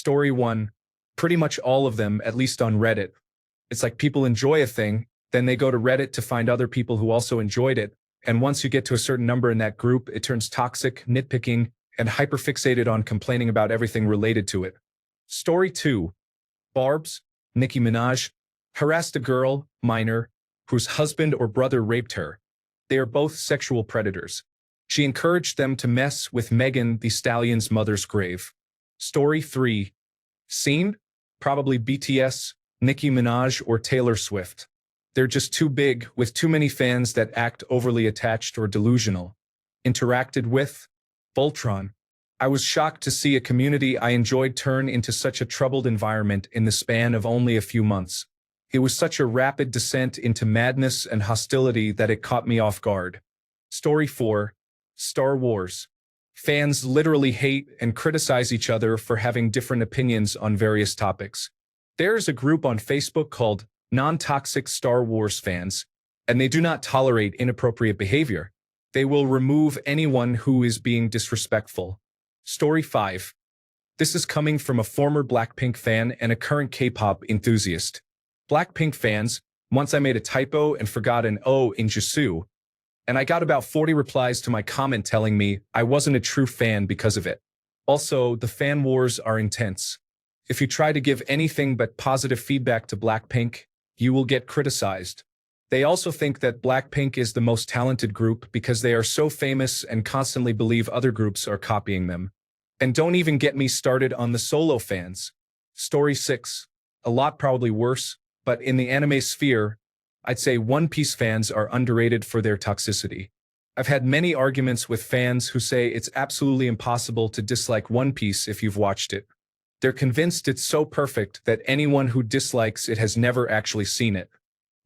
Story 1. Pretty much all of them, at least on Reddit. It's like people enjoy a thing, then they go to Reddit to find other people who also enjoyed it, and once you get to a certain number in that group, it turns toxic, nitpicking, and hyperfixated on complaining about everything related to it. Story 2. Barb's, Nicki Minaj, harassed a girl, minor, whose husband or brother raped her. They are both sexual predators. She encouraged them to mess with Megan Thee Stallion's mother's grave. Story 3. Scene? Probably BTS, Nicki Minaj, or Taylor Swift. They're just too big, with too many fans that act overly attached or delusional. Interacted with? Voltron. I was shocked to see a community I enjoyed turn into such a troubled environment in the span of only a few months. It was such a rapid descent into madness and hostility that it caught me off guard. Story 4. Star Wars. Fans literally hate and criticize each other for having different opinions on various topics. There's a group on Facebook called Non-Toxic Star Wars Fans, and they do not tolerate inappropriate behavior. They will remove anyone who is being disrespectful. Story 5. This is coming from a former Blackpink fan and a current K-pop enthusiast. Blackpink fans, once I made a typo and forgot an O in Jisoo, and I got about 40 replies to my comment telling me I wasn't a true fan because of it. Also, the fan wars are intense. If you try to give anything but positive feedback to Blackpink, you will get criticized. They also think that Blackpink is the most talented group because they are so famous and constantly believe other groups are copying them. And don't even get me started on the solo fans. Story 6. A lot probably worse, but in the anime sphere, I'd say One Piece fans are underrated for their toxicity. I've had many arguments with fans who say it's absolutely impossible to dislike One Piece if you've watched it. They're convinced it's so perfect that anyone who dislikes it has never actually seen it.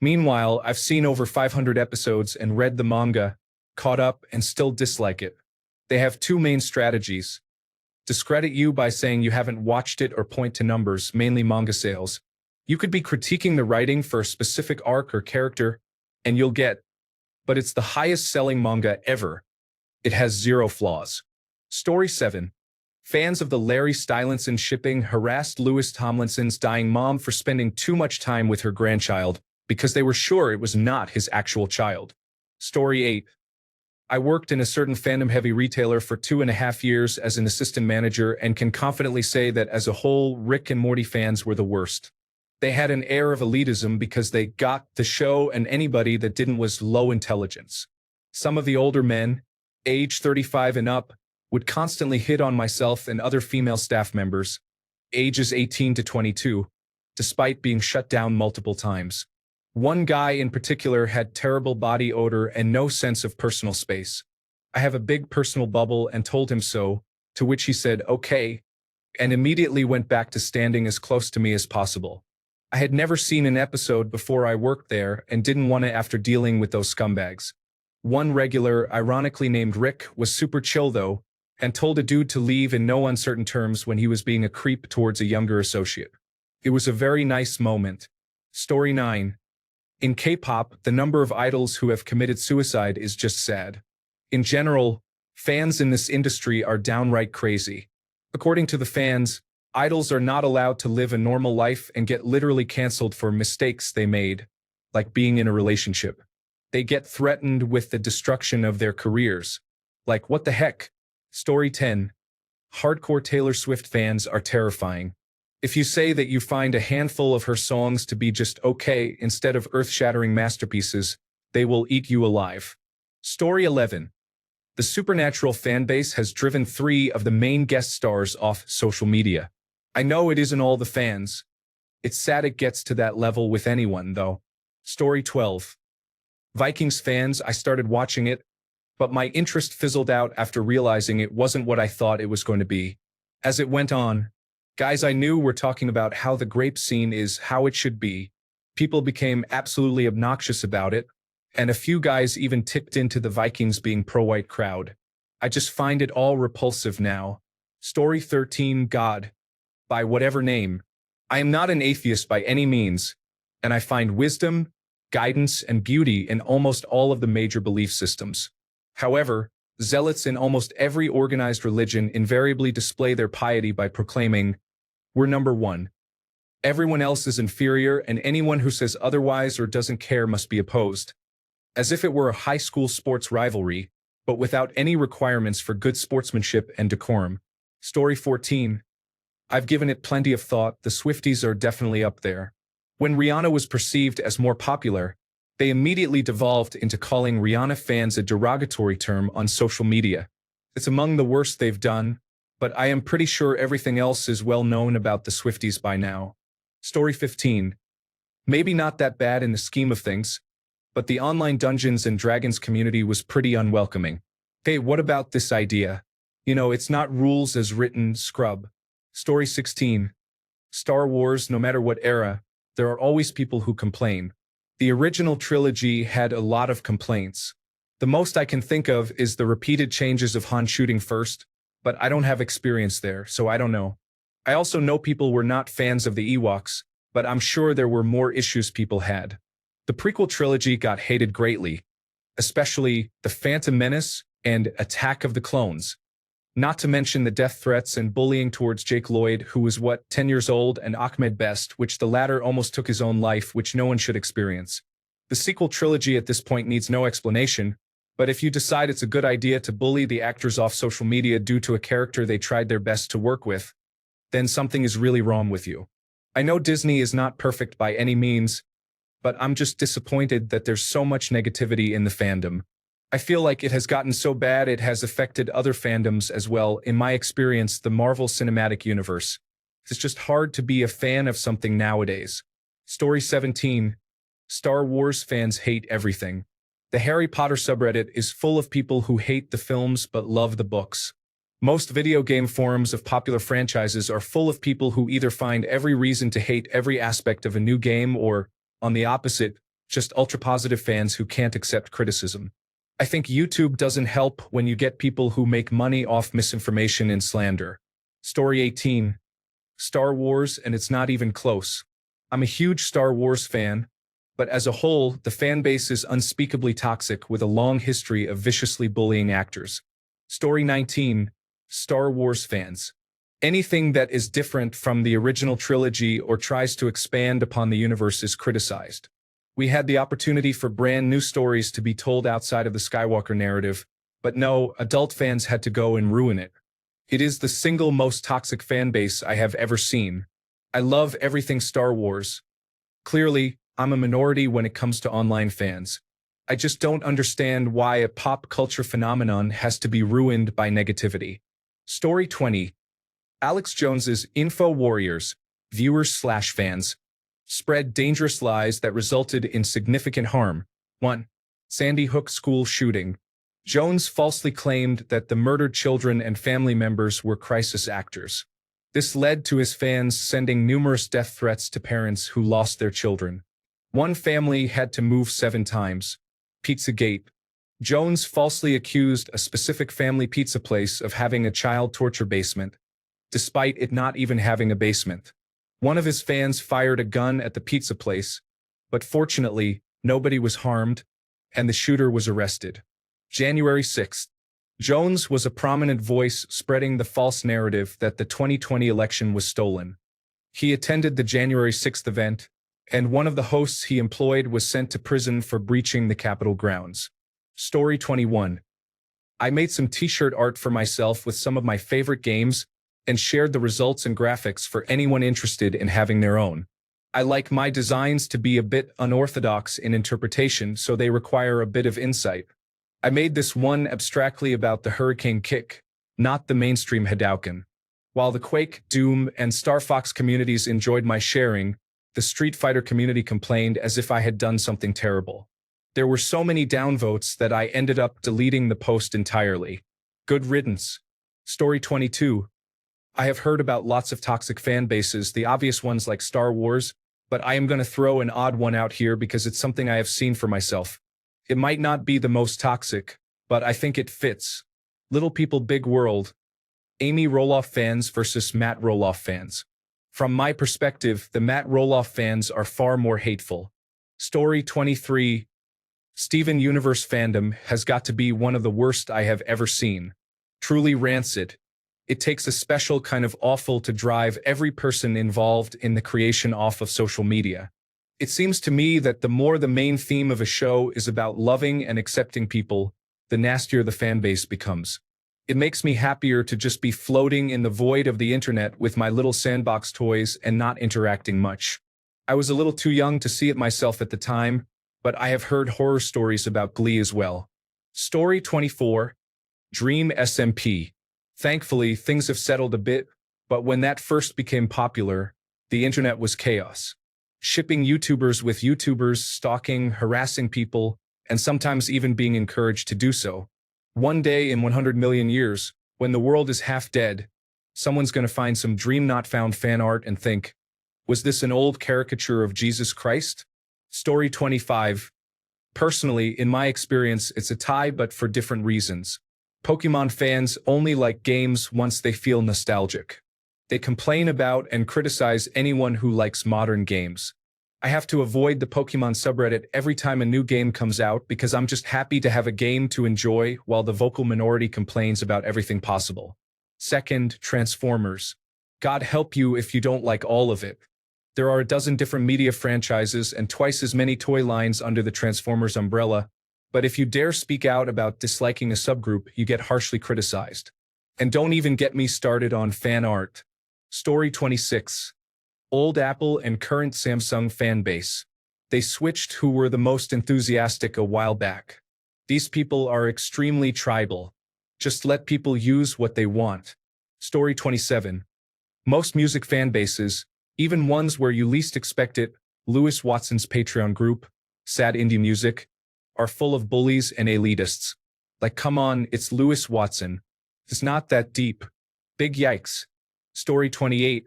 Meanwhile, I've seen over 500 episodes and read the manga, caught up, and still dislike it. They have two main strategies. Discredit you by saying you haven't watched it or point to numbers, mainly manga sales. You could be critiquing the writing for a specific arc or character, and you'll get, but it's the highest selling manga ever. It has zero flaws. Story 7. Fans of the Larry Stylinson shipping harassed Louis Tomlinson's dying mom for spending too much time with her grandchild because they were sure it was not his actual child. Story 8. I worked in a certain fandom-heavy retailer for 2.5 years as an assistant manager and can confidently say that as a whole, Rick and Morty fans were the worst. They had an air of elitism because they got the show, and anybody that didn't was low intelligence. Some of the older men, age 35 and up, would constantly hit on myself and other female staff members, ages 18 to 22, despite being shut down multiple times. One guy in particular had terrible body odor and no sense of personal space. I have a big personal bubble and told him so, to which he said, okay, and immediately went back to standing as close to me as possible. I had never seen an episode before I worked there and didn't want to after dealing with those scumbags. One regular, ironically named Rick, was super chill though, and told a dude to leave in no uncertain terms when he was being a creep towards a younger associate. It was a very nice moment. Story 9. In K-pop, the number of idols who have committed suicide is just sad. In general, fans in this industry are downright crazy. According to the fans, idols are not allowed to live a normal life and get literally canceled for mistakes they made, like being in a relationship. They get threatened with the destruction of their careers. Like, what the heck? Story 10. Hardcore Taylor Swift fans are terrifying. If you say that you find a handful of her songs to be just okay instead of earth-shattering masterpieces, they will eat you alive. Story 11. The Supernatural fanbase has driven 3 of the main guest stars off social media. I know it isn't all the fans. It's sad it gets to that level with anyone, though. Story 12. Vikings fans, I started watching it, but my interest fizzled out after realizing it wasn't what I thought it was going to be. As it went on, guys I knew were talking about how the grape scene is how it should be. People became absolutely obnoxious about it, and a few guys even tipped into the Vikings being pro-white crowd. I just find it all repulsive now. Story 13. God. By whatever name. I am not an atheist by any means, and I find wisdom, guidance, and beauty in almost all of the major belief systems. However, zealots in almost every organized religion invariably display their piety by proclaiming, We're number one. Everyone else is inferior, and anyone who says otherwise or doesn't care must be opposed. As if it were a high school sports rivalry, but without any requirements for good sportsmanship and decorum. Story 14. I've given it plenty of thought. The Swifties are definitely up there. When Rihanna was perceived as more popular, they immediately devolved into calling Rihanna fans a derogatory term on social media. It's among the worst they've done, but I am pretty sure everything else is well known about the Swifties by now. Story 15. Maybe not that bad in the scheme of things, but the online Dungeons and Dragons community was pretty unwelcoming. Hey, what about this idea? It's not rules as written, scrub. Story 16. Star Wars, no matter what era, there are always people who complain. The original trilogy had a lot of complaints. The most I can think of is the repeated changes of Han shooting first, but I don't have experience there, so I don't know. I also know people were not fans of the Ewoks, but I'm sure there were more issues people had. The prequel trilogy got hated greatly, especially The Phantom Menace and Attack of the Clones. Not to mention the death threats and bullying towards Jake Lloyd, who was 10 years old, and Ahmed Best, which the latter almost took his own life, which no one should experience. The sequel trilogy at this point needs no explanation, but if you decide it's a good idea to bully the actors off social media due to a character they tried their best to work with, then something is really wrong with you. I know Disney is not perfect by any means, but I'm just disappointed that there's so much negativity in the fandom. I feel like it has gotten so bad it has affected other fandoms as well. In my experience, the Marvel Cinematic Universe. It's just hard to be a fan of something nowadays. Story 17. Star Wars fans hate everything. The Harry Potter subreddit is full of people who hate the films but love the books. Most video game forums of popular franchises are full of people who either find every reason to hate every aspect of a new game or, on the opposite, just ultra-positive fans who can't accept criticism. I think YouTube doesn't help when you get people who make money off misinformation and slander. Story 18. Star Wars, and it's not even close. I'm a huge Star Wars fan, but as a whole, the fanbase is unspeakably toxic with a long history of viciously bullying actors. Story 19. Star Wars fans. Anything that is different from the original trilogy or tries to expand upon the universe is criticized. We had the opportunity for brand new stories to be told outside of the Skywalker narrative, but no, adult fans had to go and ruin it. It is the single most toxic fan base I have ever seen. I love everything Star Wars. Clearly, I'm a minority when it comes to online fans. I just don't understand why a pop culture phenomenon has to be ruined by negativity. Story 20. Alex Jones's Info Warriors, viewers/fans, spread dangerous lies that resulted in significant harm. 1. Sandy Hook school shooting. Jones falsely claimed that the murdered children and family members were crisis actors. This led to his fans sending numerous death threats to parents who lost their children. One family had to move 7 times. Pizzagate. Jones falsely accused a specific family pizza place of having a child torture basement, despite it not even having a basement. One of his fans fired a gun at the pizza place, but fortunately, nobody was harmed, and the shooter was arrested. January 6th. Jones was a prominent voice spreading the false narrative that the 2020 election was stolen. He attended the January 6th event, and one of the hosts he employed was sent to prison for breaching the Capitol grounds. Story 21. I made some t-shirt art for myself with some of my favorite games and shared the results and graphics for anyone interested in having their own. I like my designs to be a bit unorthodox in interpretation, so they require a bit of insight. I made this one abstractly about the hurricane kick, not the mainstream Hadouken. While the Quake, Doom, and Star Fox communities enjoyed my sharing, the Street Fighter community complained as if I had done something terrible. There were so many downvotes that I ended up deleting the post entirely. Good riddance. Story 22. I have heard about lots of toxic fan bases, the obvious ones like Star Wars, but I am going to throw an odd one out here because it's something I have seen for myself. It might not be the most toxic, but I think it fits. Little People Big World. Amy Roloff fans versus Matt Roloff fans. From my perspective, the Matt Roloff fans are far more hateful. Story 23. Steven Universe fandom has got to be one of the worst I have ever seen. Truly rancid. It takes a special kind of awful to drive every person involved in the creation off of social media. It seems to me that the more the main theme of a show is about loving and accepting people, the nastier the fan base becomes. It makes me happier to just be floating in the void of the internet with my little sandbox toys and not interacting much. I was a little too young to see it myself at the time, but I have heard horror stories about Glee as well. Story 24, Dream SMP. Thankfully, things have settled a bit, but when that first became popular, the internet was chaos. Shipping YouTubers with YouTubers, stalking, harassing people, and sometimes even being encouraged to do so. One day in 100 million years, when the world is half dead, someone's going to find some dream not found fan art and think, was this an old caricature of Jesus Christ? Story 25. Personally, in my experience, it's a tie, but for different reasons. Pokemon fans only like games once they feel nostalgic. They complain about and criticize anyone who likes modern games. I have to avoid the Pokemon subreddit every time a new game comes out because I'm just happy to have a game to enjoy while the vocal minority complains about everything possible. Second, Transformers. God help you if you don't like all of it. There are a dozen different media franchises and twice as many toy lines under the Transformers umbrella, but if you dare speak out about disliking a subgroup, you get harshly criticized. And don't even get me started on fan art. Story 26. Old Apple and current Samsung fan base. They switched who were the most enthusiastic a while back. These people are extremely tribal. Just let people use what they want. Story 27. Most music fan bases, even ones where you least expect it, Lewis Watson's Patreon group, Sad Indie Music, are full of bullies and elitists. Like, come on, it's Lewis Watson. It's not that deep. Big yikes. Story 28.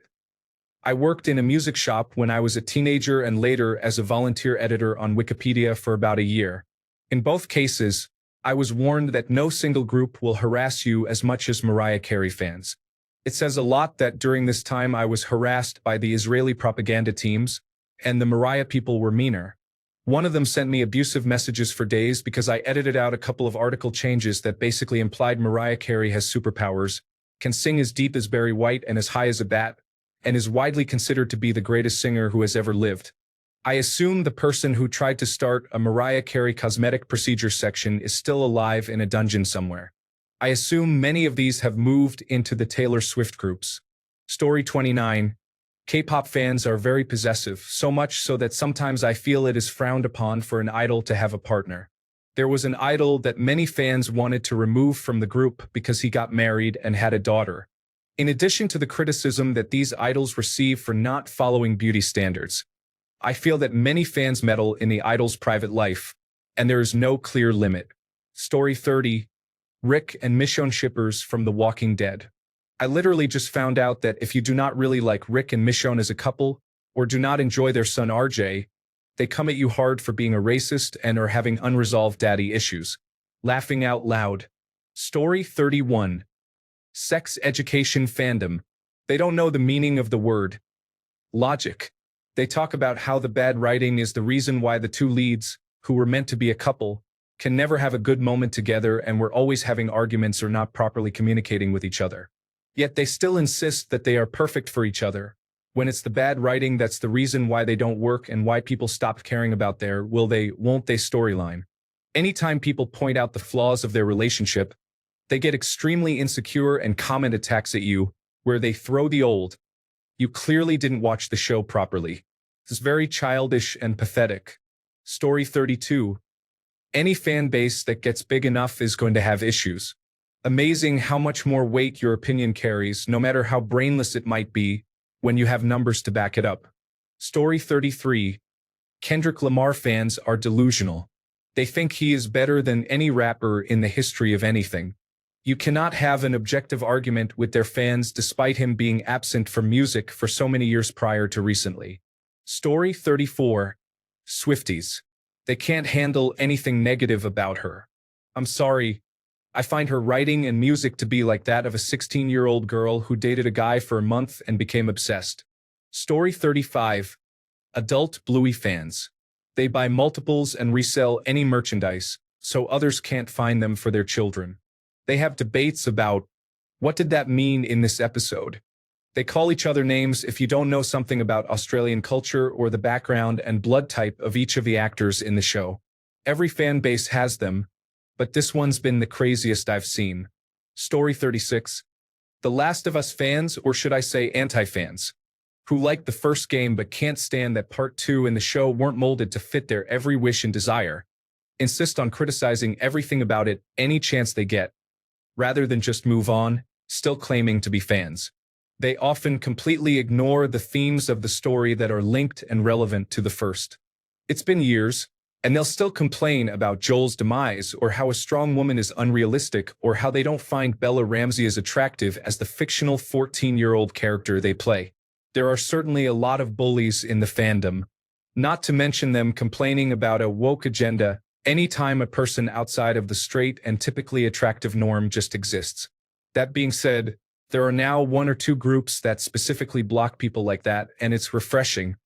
I worked in a music shop when I was a teenager and later as a volunteer editor on Wikipedia for about a year. In both cases, I was warned that no single group will harass you as much as Mariah Carey fans. It says a lot that during this time I was harassed by the Israeli propaganda teams, and the Mariah people were meaner. One of them sent me abusive messages for days because I edited out a couple of article changes that basically implied Mariah Carey has superpowers, can sing as deep as Barry White and as high as a bat, and is widely considered to be the greatest singer who has ever lived. I assume the person who tried to start a Mariah Carey cosmetic procedure section is still alive in a dungeon somewhere. I assume many of these have moved into the Taylor Swift groups. Story 29. K-pop fans are very possessive, so much so that sometimes I feel it is frowned upon for an idol to have a partner. There was an idol that many fans wanted to remove from the group because he got married and had a daughter. In addition to the criticism that these idols receive for not following beauty standards, I feel that many fans meddle in the idol's private life, and there is no clear limit. Story 30. Rick and Michonne shippers from The Walking Dead. I literally just found out that if you do not really like Rick and Michonne as a couple, or do not enjoy their son RJ, they come at you hard for being a racist and are having unresolved daddy issues. Laughing out loud. Story 31. Sex education fandom. They don't know the meaning of the word. Logic. They talk about how the bad writing is the reason why the two leads, who were meant to be a couple, can never have a good moment together and were always having arguments or not properly communicating with each other. Yet they still insist that they are perfect for each other, when it's the bad writing that's the reason why they don't work and why people stopped caring about their will they, won't they storyline. Anytime people point out the flaws of their relationship, they get extremely insecure and comment attacks at you, where they throw the old, "You clearly didn't watch the show properly." It's very childish and pathetic. Story 32. Any fan base that gets big enough is going to have issues. Amazing how much more weight your opinion carries, no matter how brainless it might be, when you have numbers to back it up. Story 33. Kendrick Lamar fans are delusional. They think he is better than any rapper in the history of anything. You cannot have an objective argument with their fans despite him being absent from music for so many years prior to recently. Story 34. Swifties. They can't handle anything negative about her. I'm sorry. I find her writing and music to be like that of a 16-year-old girl who dated a guy for a month and became obsessed. Story 35. Adult Bluey fans. They buy multiples and resell any merchandise, so others can't find them for their children. They have debates about What did that mean in this episode? They call each other names if you don't know something about Australian culture or the background and blood type of each of the actors in the show. Every fan base has them, but this one's been the craziest I've seen. Story 36. The Last of Us fans, or should I say anti-fans, who liked the first game but can't stand that part 2 in the show weren't molded to fit their every wish and desire, insist on criticizing everything about it any chance they get, rather than just move on, still claiming to be fans. They often completely ignore the themes of the story that are linked and relevant to the first. It's been years, and they'll still complain about Joel's demise or how a strong woman is unrealistic or how they don't find Bella Ramsey as attractive as the fictional 14-year-old character they play. There are certainly a lot of bullies in the fandom, not to mention them complaining about a woke agenda anytime a person outside of the straight and typically attractive norm just exists. That being said, there are now 1 or 2 groups that specifically block people like that, and it's refreshing.